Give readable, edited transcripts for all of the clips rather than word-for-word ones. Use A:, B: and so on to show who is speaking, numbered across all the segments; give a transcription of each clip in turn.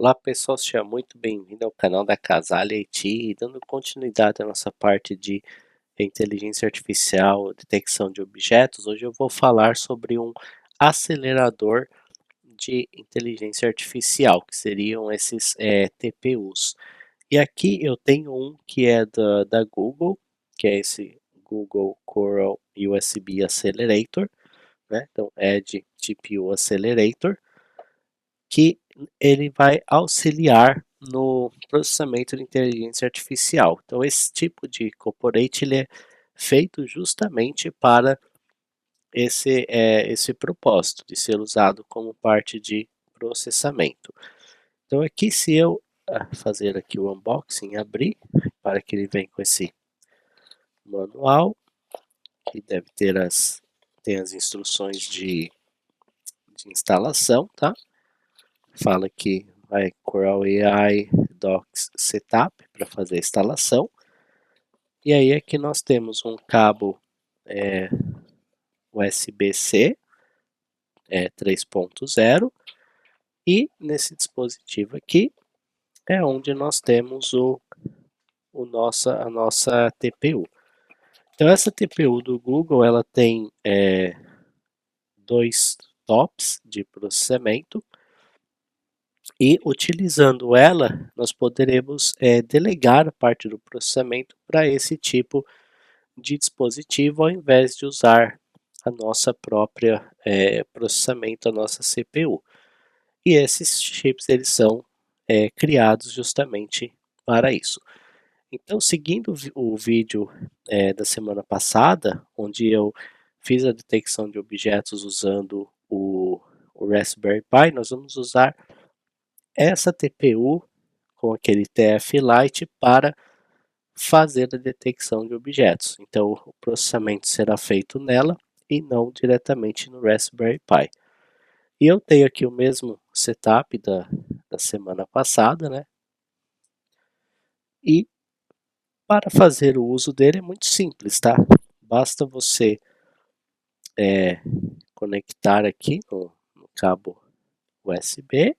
A: Olá pessoal, seja muito bem-vindo ao canal da Casale IT, dando continuidade à nossa parte de inteligência artificial, detecção de objetos. Hoje eu vou falar sobre um acelerador de inteligência artificial, que seriam esses TPUs. E aqui eu tenho um que é da Google, que é esse Google Coral USB Accelerator, né? Então, Edge GPU Accelerator, que ele vai auxiliar no processamento de inteligência artificial. Então, esse tipo de corporate ele é feito justamente para esse propósito, de ser usado como parte de processamento. Então, aqui se eu fazer aqui o unboxing, abrir, para que ele venha com esse manual, que deve ter tem as instruções de instalação, tá? Fala que vai Coral AI Docs Setup para fazer a instalação. E aí aqui nós temos um cabo USB-C 3.0 e nesse dispositivo aqui é onde nós temos a nossa TPU. Então essa TPU do Google ela tem dois TOPS de processamento. E utilizando ela, nós poderemos delegar a parte do processamento para esse tipo de dispositivo, ao invés de usar a nossa própria processamento, a nossa CPU. E esses chips eles são criados justamente para isso. Então, seguindo o vídeo da semana passada, onde eu fiz a detecção de objetos usando o Raspberry Pi, nós vamos usar essa TPU com aquele TF Lite para fazer a detecção de objetos. Então, o processamento será feito nela e não diretamente no Raspberry Pi. E eu tenho aqui o mesmo setup da semana passada, né? E para fazer o uso dele é muito simples, tá? Basta você conectar aqui no cabo USB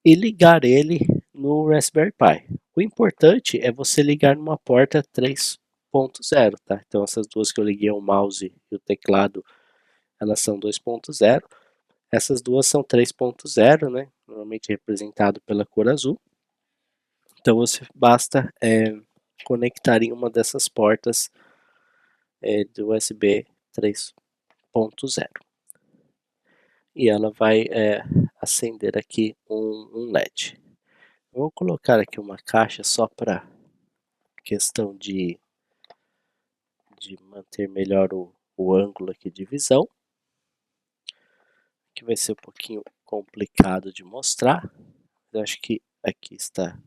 A: e ligar ele no Raspberry Pi. O importante é você ligar numa porta 3.0, tá? Então essas duas que eu liguei, o mouse e o teclado, elas são 2.0. Essas duas são 3.0, né? Normalmente representado pela cor azul. Então você basta conectar em uma dessas portas do USB 3.0 e ela vai acender aqui um LED. Eu vou colocar aqui uma caixa só para questão de manter melhor o ângulo aqui de visão, que vai ser um pouquinho complicado de mostrar. Eu acho que aqui está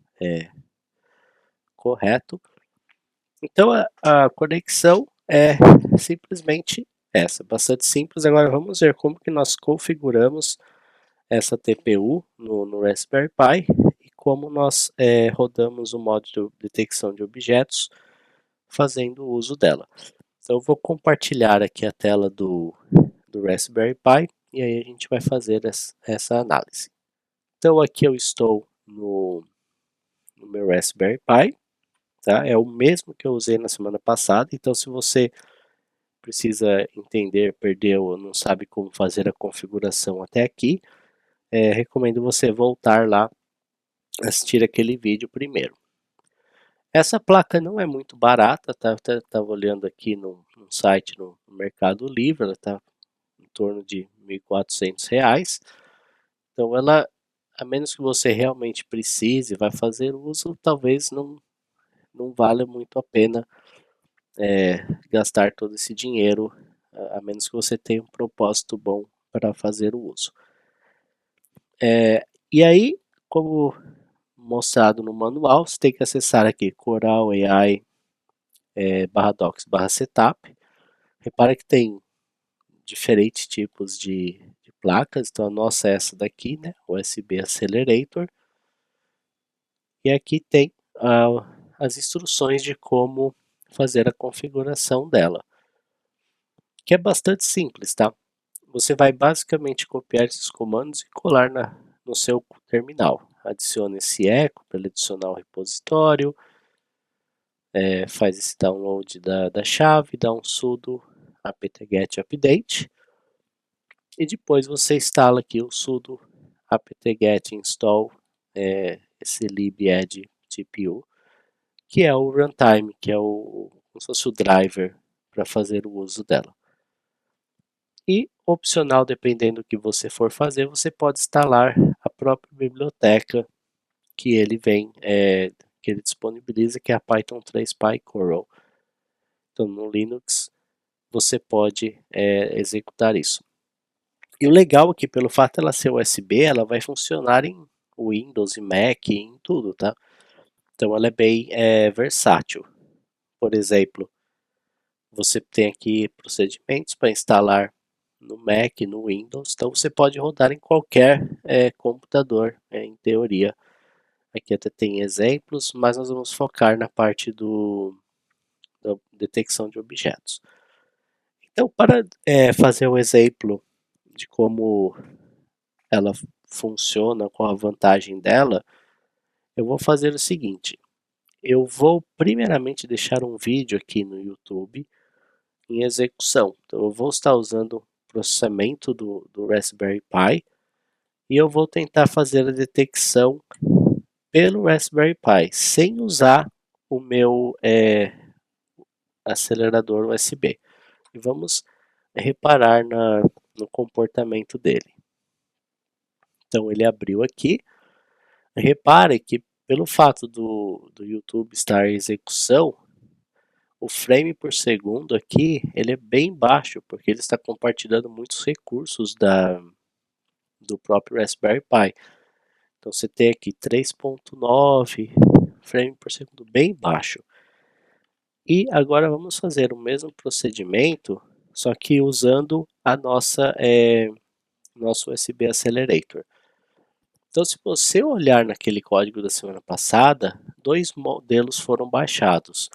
A: correto. Então a conexão é simplesmente essa, bastante simples. Agora vamos ver como que nós configuramos essa TPU no Raspberry Pi e como nós rodamos o modo de detecção de objetos fazendo uso dela. Então eu vou compartilhar aqui a tela do Raspberry Pi e aí a gente vai fazer essa análise. Então aqui eu estou no meu Raspberry Pi, tá? É o mesmo que eu usei na semana passada, então se você precisa entender, perdeu ou não sabe como fazer a configuração até aqui, recomendo você voltar lá, assistir aquele vídeo primeiro. Essa placa não é muito barata, tá? Eu estava olhando aqui no site no Mercado Livre, ela está em torno de R$ 1.400. Então ela, a menos que você realmente precise, vai fazer uso, talvez não valha muito a pena gastar todo esse dinheiro, a menos que você tenha um propósito bom para fazer o uso. E aí, como mostrado no manual, você tem que acessar aqui Coral AI /docs /setup. Repara que tem diferentes tipos de placas, então a nossa é essa daqui, né, USB Accelerator. E aqui tem as instruções de como fazer a configuração dela, que é bastante simples, tá? Você vai basicamente copiar esses comandos e colar no seu terminal. adiciona esse echo para ele adicionar o repositório, faz esse download da chave, dá um sudo apt-get update, e depois você instala aqui o sudo apt-get install esse libadd TPU, que é o runtime, que é como se fosse o driver para fazer o uso dela. E opcional, dependendo do que você for fazer, você pode instalar a própria biblioteca que ele vem, que ele disponibiliza, que é a Python 3 PyCoral. Então no Linux você pode executar isso. E o legal é que pelo fato dela ser USB, ela vai funcionar em Windows e Mac, em tudo, tá? Então ela é bem versátil. Por exemplo, você tem aqui procedimentos para instalar no Mac, no Windows, então você pode rodar em qualquer computador, em teoria. Aqui até tem exemplos, mas nós vamos focar na parte da detecção de objetos. Então, para fazer um exemplo de como ela funciona, qual a vantagem dela, eu vou fazer o seguinte. Eu vou primeiramente deixar um vídeo aqui no YouTube em execução. Então, eu vou estar usando o processamento do Raspberry Pi e eu vou tentar fazer a detecção pelo Raspberry Pi, sem usar o meu acelerador USB. E vamos reparar no comportamento dele. Então ele abriu aqui. Repare que pelo fato do YouTube estar em execução, o frame por segundo aqui ele é bem baixo, porque ele está compartilhando muitos recursos do próprio Raspberry Pi. Então você tem aqui 3.9 frame por segundo, bem baixo. E agora vamos fazer o mesmo procedimento, só que usando a nosso USB Accelerator. Então, se você olhar naquele código da semana passada, dois modelos foram baixados.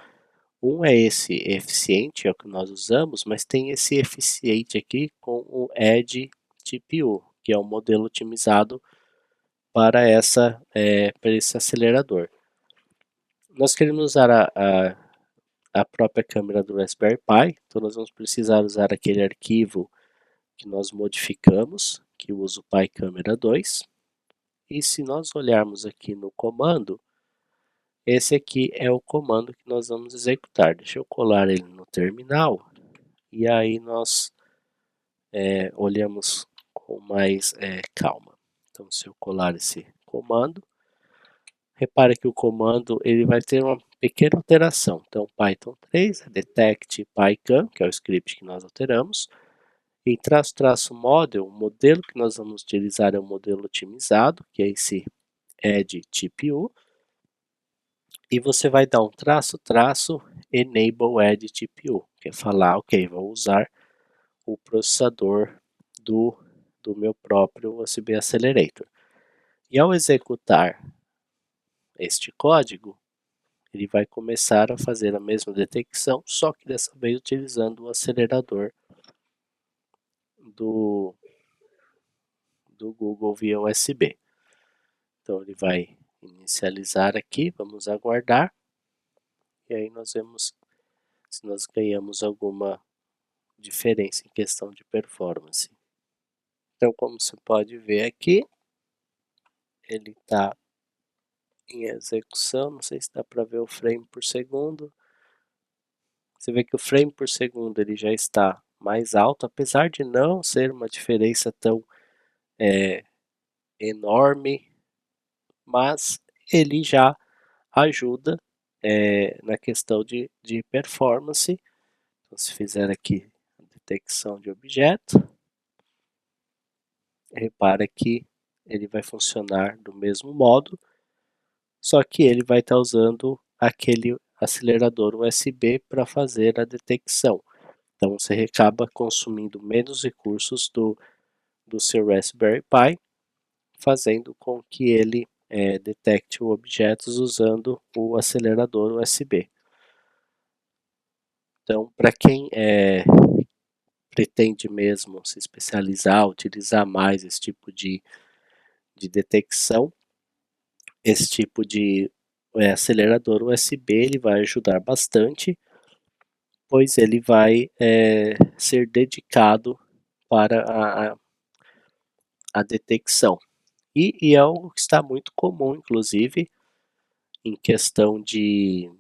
A: Um é esse eficiente, é o que nós usamos, mas tem esse eficiente aqui com o Edge TPU, que é um modelo otimizado para esse acelerador. Nós queremos usar a própria câmera do Raspberry Pi, então nós vamos precisar usar aquele arquivo que nós modificamos, que usa o PyCamera 2. E se nós olharmos aqui no comando, esse aqui é o comando que nós vamos executar. Deixa eu colar ele no terminal e aí nós olhamos com mais calma. Então, se eu colar esse comando, repare que o comando ele vai ter uma pequena alteração. Então, Python 3, detect PyCam, que é o script que nós alteramos. Em --model, o modelo que nós vamos utilizar é o modelo otimizado, que é esse Edge TPU. E você vai dar um enable Edge TPU, que é falar, ok, vou usar o processador do meu próprio USB Accelerator. E ao executar este código, ele vai começar a fazer a mesma detecção, só que dessa vez utilizando o acelerador do Google via USB. Então ele vai inicializar aqui, vamos aguardar, e aí nós vemos se nós ganhamos alguma diferença em questão de performance. Então, como você pode ver aqui, ele está em execução, não sei se dá para ver o frame por segundo. Você vê que o frame por segundo ele já está mais alto, apesar de não ser uma diferença tão enorme, mas ele já ajuda na questão de performance. Então, se fizer aqui a detecção de objeto, repara que ele vai funcionar do mesmo modo, só que ele vai estar usando aquele acelerador USB para fazer a detecção. Então você acaba consumindo menos recursos do seu Raspberry Pi, fazendo com que ele detecte objetos usando o acelerador USB. Então, para quem pretende mesmo se especializar, utilizar mais esse tipo de detecção, esse tipo de acelerador USB ele vai ajudar bastante, pois ele vai ser dedicado para a detecção. E é algo que está muito comum, inclusive, em questão de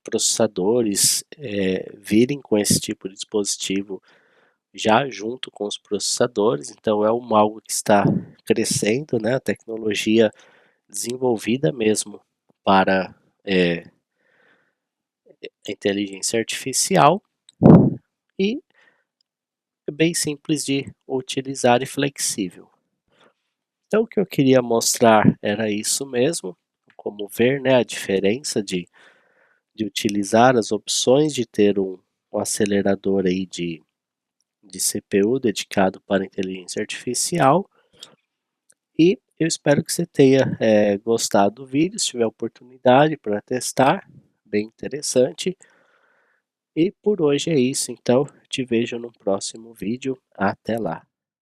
A: processadores virem com esse tipo de dispositivo já junto com os processadores, então é algo que está crescendo, né? A tecnologia desenvolvida mesmo para a inteligência artificial e é bem simples de utilizar e flexível. Então o que eu queria mostrar era isso mesmo, como ver, né, a diferença de utilizar as opções de ter um acelerador aí de CPU dedicado para inteligência artificial. E eu espero que você tenha gostado do vídeo, se tiver oportunidade para testar, bem interessante. E por hoje é isso, então te vejo no próximo vídeo. Até lá!